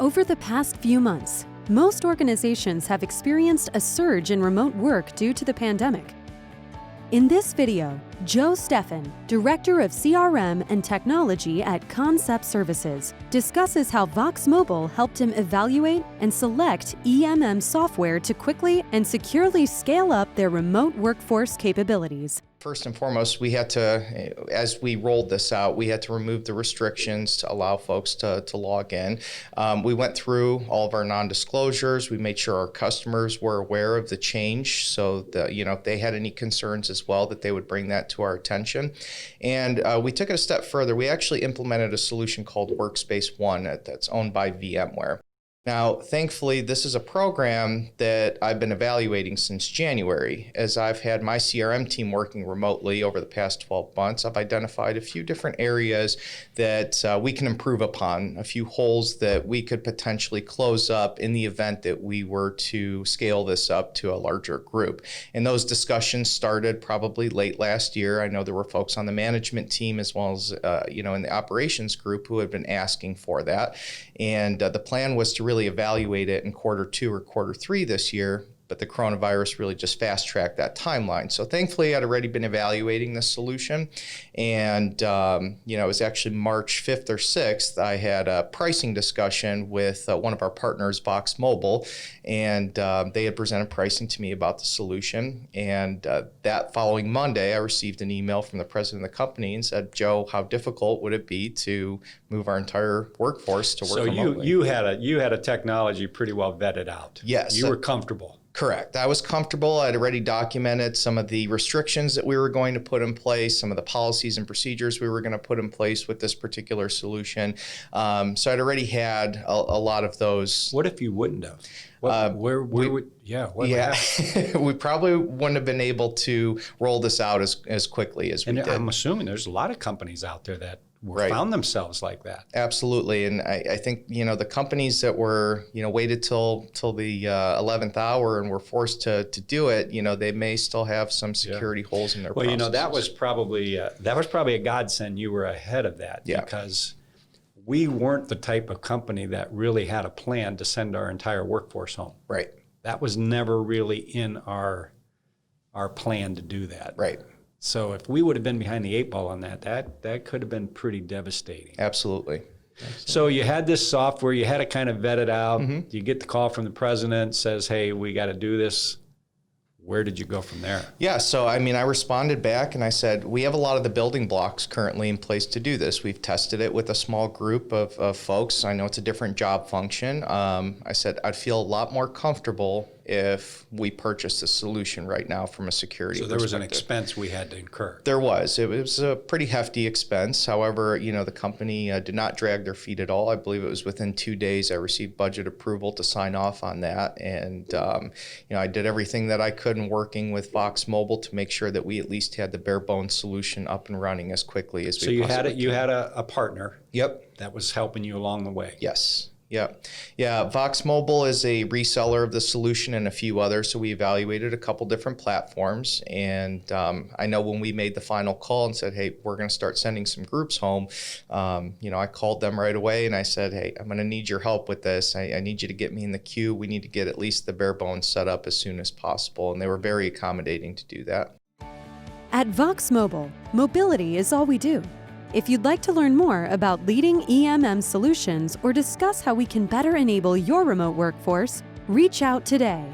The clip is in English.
Over the past few months, most organizations have experienced a surge in remote work due to the pandemic. In this video, Joe Stephan, Director of CRM and Technology at Concept Services, discusses how Vox Mobile helped him evaluate and select EMM software to quickly and securely scale up their remote workforce capabilities. First and foremost, we had to, as we rolled this out, we had to remove the restrictions to allow folks to log in. We went through all of our non-disclosures. We made sure our customers were aware of the change so that, if they had any concerns as well, that they would bring that to our attention. And we took it a step further. We actually implemented a solution called Workspace One that's owned by VMware. Now, thankfully, this is a program that I've been evaluating since January. As I've had my CRM team working remotely over the past 12 months, I've identified a few different areas that we can improve upon, a few holes that we could potentially close up in the event that we were to scale this up to a larger group. And those discussions started probably late last year. I know there were folks on the management team as well as, in the operations group who had been asking for that. And the plan was to really evaluate it in Q2 or Q3 this year, but the coronavirus really just fast-tracked that timeline. So thankfully, I'd already been evaluating this solution, and it was actually March 5th or 6th, I had a pricing discussion with one of our partners, Vox Mobile, and they had presented pricing to me about the solution. And that following Monday, I received an email from the president of the company and said, "Joe, how difficult would it be to move our entire workforce to work remotely?" So you had a technology pretty well vetted out. Yes. You were comfortable. Correct. I was comfortable. I'd already documented some of the restrictions that we were going to put in place, some of the policies and procedures we were going to put in place with this particular solution. So I'd already had a lot of those. What if you wouldn't have? We probably wouldn't have been able to roll this out as quickly as we did. I'm assuming there's a lot of companies out there that found themselves like that. Absolutely. And I think, the companies that were, waited till the 11th hour and were forced to do it, they may still have some security holes in their processes. Well, that was probably a godsend. You were ahead of that because we weren't the type of company that really had a plan to send our entire workforce home. Right. That was never really in our plan to do that. Right. So if we would have been behind the 8 ball on that could have been pretty devastating. Absolutely. So you had this software, you had it kind of vetted out. Mm-hmm. You get the call from the president, says, "Hey, we got to do this." Where did you go from there? Yeah, so I responded back and I said, we have a lot of the building blocks currently in place to do this. We've tested it with a small group of folks. I know it's a different job function. I said, I'd feel a lot more comfortable if we purchased a solution right now from a security perspective. So there was an expense we had to incur. There was. It was a pretty hefty expense. However, the company did not drag their feet at all. I believe it was within 2 days I received budget approval to sign off on that. And, I did everything that I could in working with Vox Mobile to make sure that we at least had the bare bones solution up and running as quickly as we possibly could. So you had a partner. Yep. That was helping you along the way. Yes. Yeah. Vox Mobile is a reseller of the solution and a few others. So we evaluated a couple different platforms. And I know when we made the final call and said, hey, we're going to start sending some groups home, I called them right away and I said, hey, I'm going to need your help with this. I need you to get me in the queue. We need to get at least the bare bones set up as soon as possible. And they were very accommodating to do that. At Vox Mobile, mobility is all we do. If you'd like to learn more about leading EMM solutions or discuss how we can better enable your remote workforce, reach out today.